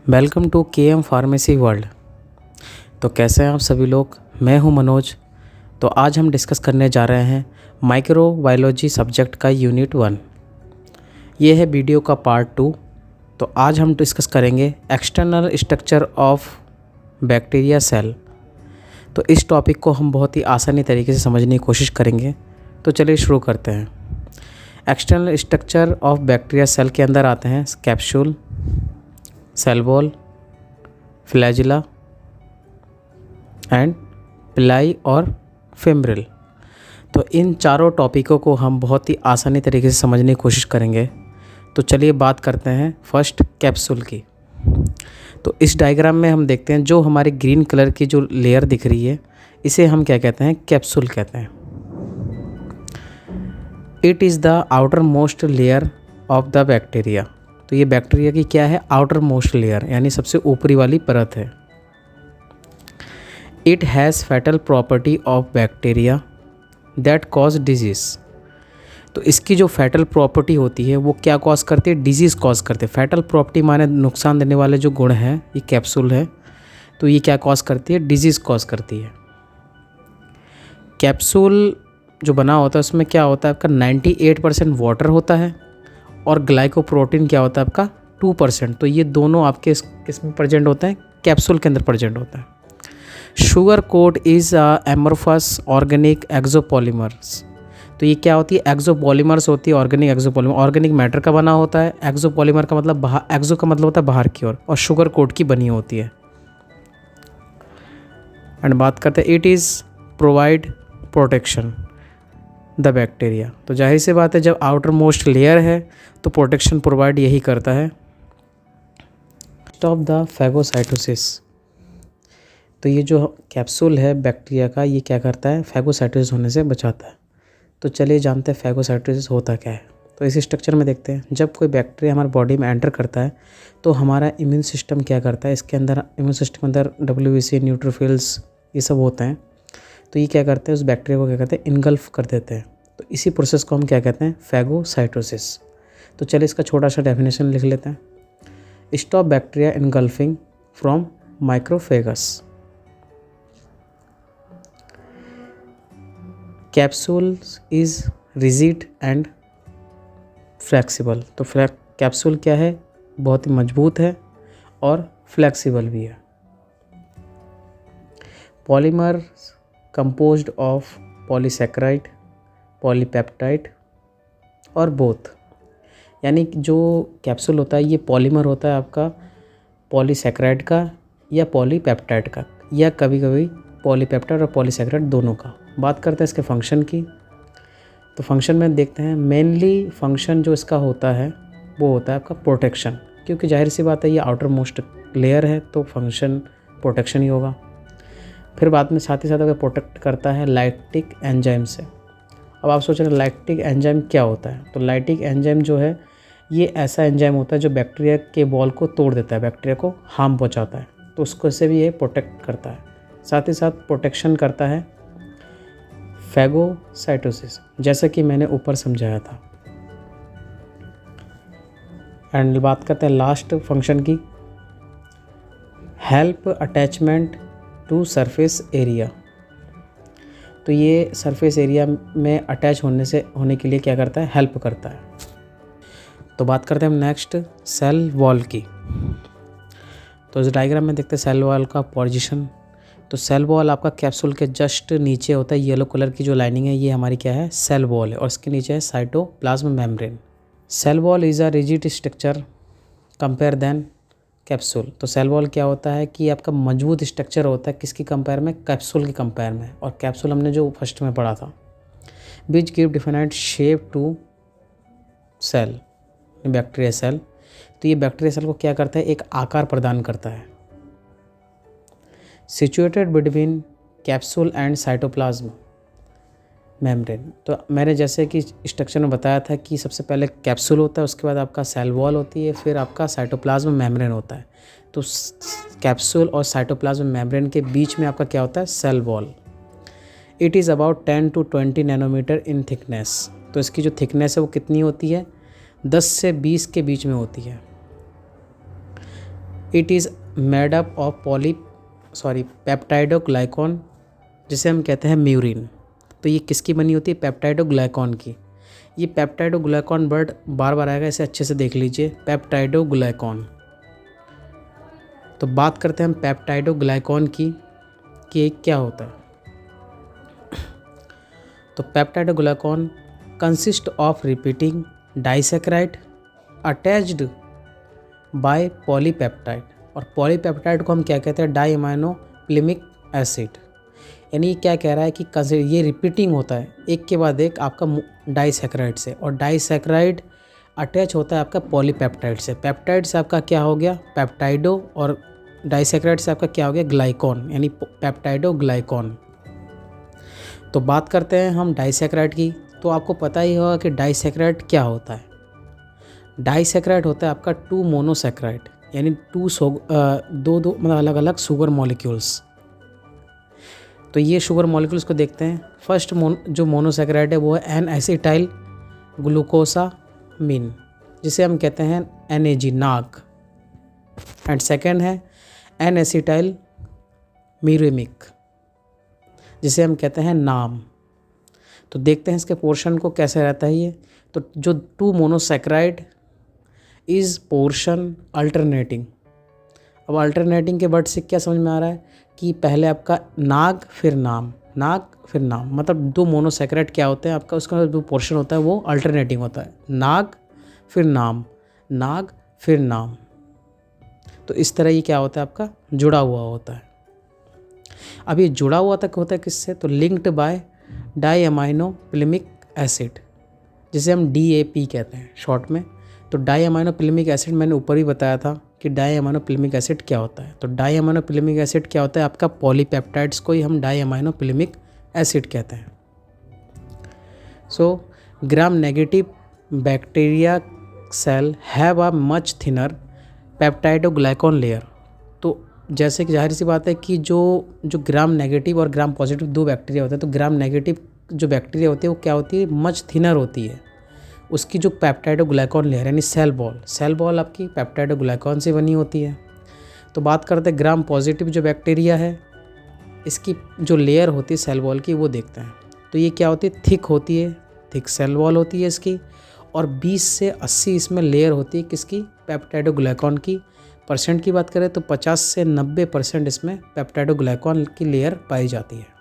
Welcome to के M pharmacy world. तो कैसे हैं आप सभी लोग। मैं हूं मनोज। तो आज हम डिस्कस करने जा रहे हैं माइक्रोबायोलॉजी सब्जेक्ट का यूनिट 1। ये है वीडियो का पार्ट 2। तो आज हम डिस्कस करेंगे external structure of bacteria cell. तो इस टॉपिक को हम बहुत ही आसानी तरीके से समझने की कोशिश करेंगे। तो चलिए शुरू करते हैं। External structure of bacteria cell के अंदर आते हैं capsule, cell wall, flagella and pili और फिम्ब्रिल। तो इन चारों टॉपिकों को हम बहुत ही आसानी तरीके से समझने की कोशिश करेंगे। तो चलिए बात करते हैं फर्स्ट कैप्सूल की। तो इस डायग्राम में हम देखते हैं जो हमारी ग्रीन कलर की जो लेयर दिख रही है इसे हम क्या कहते हैं, कैप्सूल कहते हैं। It is the outer most layer of the bacteria. तो ये बैक्टीरिया की क्या है, आउटर मोस्ट लेयर यानी सबसे ऊपरी वाली परत है। It has fatal property of bacteria that cause disease. तो इसकी जो फैटल प्रॉपर्टी होती है वो क्या कॉज करती है, डिजीज़ कॉज करती है। फैटल प्रॉपर्टी माने नुकसान देने वाले जो गुण हैं, ये कैप्सूल है। तो ये क्या कॉज करती है, डिजीज़ कॉज करती है। कैप्सूल जो बना होता है उसमें क्या होता है आपका 98% वाटर होता है और ग्लाइकोप्रोटीन क्या होता है आपका 2%। तो ये दोनों आपके इसमें प्रेजेंट होते हैं, कैप्सूल के अंदर प्रेजेंट होता है। Sugar coat is amorphous organic exopolymers. तो ये क्या होती है, एक्सोपॉलीमर्स होती है। ऑर्गेनिक एक्सोपॉलीमर ऑर्गेनिक मैटर का बना होता है। एक्सोपॉलीमर का मतलब बाहर, एक्सो का मतलब होता है बाहर की ओर, और शुगर कोट की बनी होती है। एंड बात करते हैं it is provide protection the bacteria. तो जाहिर सी बात है जब आउटर मोस्ट लेयर है तो प्रोटेक्शन प्रोवाइड यही करता है। Stop the phagocytosis. तो ये जो कैप्सूल है बैक्टीरिया का, ये क्या करता है, फैगोसाइटोसिस होने से बचाता है। तो चलिए जानते हैं फैगोसाइटोसिस होता क्या है। तो इस स्ट्रक्चर में देखते हैं, जब कोई बैक्टीरिया हमारे बॉडी में एंटर करता है तो हमारा इम्यून सिस्टम क्या करता है, इसके अंदर इम्यून सिस्टम के अंदर WBC, न्यूट्रोफिल्स ये सब होते हैं। तो ये क्या करते हैं, उस बैक्टीरिया को क्या करते हैं, इनगल्फ कर देते हैं। तो इसी प्रोसेस को हम क्या कहते हैं, फैगोसाइटोसिस। तो चलिए इसका छोटा सा डेफिनेशन लिख लेते हैं। Stop bacteria engulfing from microphages. Capsule is rigid and flexible. तो कैप्सूल क्या है, बहुत ही मजबूत है और फ्लेक्सिबल भी है। Polymer composed of polysaccharide, polypeptide और बोथ। यानी जो कैप्सूल होता है ये पॉलीमर होता है आपका पॉलीसैकेराइड का या पॉलीपेप्टाइड का, या कभी कभी पॉलीपेप्टाइड और पॉलीसैकेराइड दोनों का। बात करते हैं इसके फंक्शन की। तो फंक्शन में देखते हैं, मेनली फंक्शन जो इसका होता है वो होता है आपका प्रोटेक्शन, क्योंकि जाहिर सी बात है ये आउटर मोस्ट लेयर है तो फंक्शन प्रोटेक्शन ही होगा। फिर बाद में साथ ही साथ अगर प्रोटेक्ट करता है लैक्टिक एंजाइम से। अब आप सोच रहे हैं लैक्टिक एंजाइम क्या होता है। तो लैक्टिक एंजाइम जो है ये ऐसा एंजाइम होता है जो बैक्टीरिया के वॉल को तोड़ देता है, बैक्टीरिया को हार्म पहुंचाता है। तो उसको से भी ये प्रोटेक्ट करता है। साथ ही साथ प्रोटेक्शन करता है फैगोसाइटोसिस, जैसा कि मैंने ऊपर समझाया था। एंड बात करते हैं लास्ट फंक्शन की, help attachment to surface area. तो ये सरफेस एरिया में अटैच होने के लिए क्या करता है, हेल्प करता है। तो बात करते हैं हम नेक्स्ट सेल वॉल की। तो इस डायग्राम में देखते हैं सेल वॉल का पोजीशन। तो सेल वॉल आपका कैप्सूल के जस्ट नीचे होता है। येलो कलर की जो लाइनिंग है ये हमारी क्या है, सेल वॉल है, और इसके नीचे है cytoplasm membrane. Cell wall is a rigid structure compare than capsule. तो सेल वॉल क्या होता है कि आपका मजबूत स्ट्रक्चर होता है किसकी कंपेयर में, कैप्सूल की कंपेयर में। और कैप्सूल हमने जो फर्स्ट में पढ़ा था, which give defined shape to cell, bacteria cell. तो ये बैक्टीरिया सेल को क्या करता है, एक आकार प्रदान करता है। Situated between capsule and cytoplasm membrane. तो मैंने जैसे कि स्ट्रक्चर में बताया था कि सबसे पहले कैप्सूल होता है, उसके बाद आपका सेल वॉल होती है, फिर आपका साइटोप्लाज्म मेम्ब्रेन होता है। तो कैप्सूल और साइटोप्लाज्म मेम्ब्रेन के बीच में आपका क्या होता है, cell wall. It is about 10 to 20 nanometre in thickness. तो इसकी जो थिकनेस है वो कितनी होती है, 10 से 20 के बीच में होती है। It is made up of peptidoglycan, जिसे हम कहते हैं म्यूरिन। तो ये किसकी बनी होती है? पेप्टाइडोग्लाइकॉन की। ये पेप्टाइडोग्लाइकॉन वर्ड बार बार आएगा, इसे अच्छे से देख लीजिए, पेप्टाइडोग्लाइकॉन। तो बात करते हैं हम पेप्टाइडोग्लाइकॉन की कि ये क्या होता है। तो peptidoglycan consist of repeating disaccharide attached by polypeptide. और पॉलीपेप्टाइड को हम क्या कहते हैं? Diaminopimelic acid. यानी क्या कह रहा है कि ये रिपीटिंग होता है एक के बाद एक आपका डाइसैकेराइड से, और डाइसैकेराइड अटैच होता है आपका पॉलीपेप्टाइड से। पेप्टाइड से आपका क्या हो गया? पेप्टाइडो, और डाइसैकेराइड से आपका क्या हो गया? ग्लाइकॉन, यानी पेप्टाइडोग्लाइकॉन। तो बात करते हैं हम डाइसैकेराइड की। तो आपको पता ही होगा कि डाइसैकेराइड क्या होता है। डाइसैकेराइड होता है आपका 2 मोनोसैकेराइड, यानी दो मतलब अलग अलग शुगर मॉलिक्यूल्स। तो ये शुगर मॉलिक्यूल्स को देखते हैं। फर्स्ट जो मोनोसैकेराइड है वो है एन एसिटाइल ग्लूकोसामिन, जिसे हम कहते हैं NAG, नाग। एंड सेकेंड है एन एसिटाइल म्यूरेमिक, जिसे हम कहते हैं नाम। तो देखते हैं इसके पोर्शन को कैसे रहता है ये। तो जो 2 मोनोसैकेराइड इज़ पोर्शन अल्टरनेटिंग। अब अल्टरनेटिंग के वर्ड से क्या समझ में आ रहा है कि पहले आपका नाग फिर नाम, नाग फिर नाम, मतलब 2 मोनोसैकेराइड क्या होते हैं आपका, उसका जो पोर्शन होता है वो अल्टरनेटिंग होता है, नाग फिर नाम, नाग फिर नाम। तो इस तरह ये क्या होता है आपका? जुड़ा हुआ होता है। अब ये जुड़ा हुआ तक होता है किससे? तो linked by diaminopimelic acid, जिसे हम DAP कहते हैं शॉर्ट में। तो डाई अमाइनो प्लिमिक एसिड मैंने ऊपर ही बताया था कि डाई अमाइनो प्लिमिक एसिड क्या होता है। तो डाई अमाइनो प्लिमिक एसिड क्या होता है? आपका पॉलीपेप्टाइड्स को ही हम डाई अमाइनो प्लिमिक एसिड कहते हैं। So gram negative bacteria cell have a much thinner peptidoglycan layer. तो जैसे कि जाहिर सी बात है कि जो ग्राम नेगेटिव और ग्राम पॉजिटिव 2 बैक्टीरिया होते हैं, तो ग्राम नेगेटिव जो बैक्टीरिया होती है वो क्या होती है? मच थिनर होती है। उसकी जो पेप्टाइडोग्लाइकॉन लेयर यानी सेल बॉल आपकी पेप्टाइडोग्लाइकॉन से बनी होती है। तो बात करते हैं ग्राम पॉजिटिव जो बैक्टीरिया है, इसकी जो लेयर होती है सेल वॉल की, वो देखते हैं। तो ये क्या होती है? थिक होती है, थिक सेल वॉल होती है इसकी, और 20 से 80 इसमें लेयर होती है किसकी? पेप्टाइडोग्लाइकॉन की। परसेंट की बात करें तो 50 से 90% इसमें पेप्टाइडोग्लाइकॉन की लेयर पाई जाती है।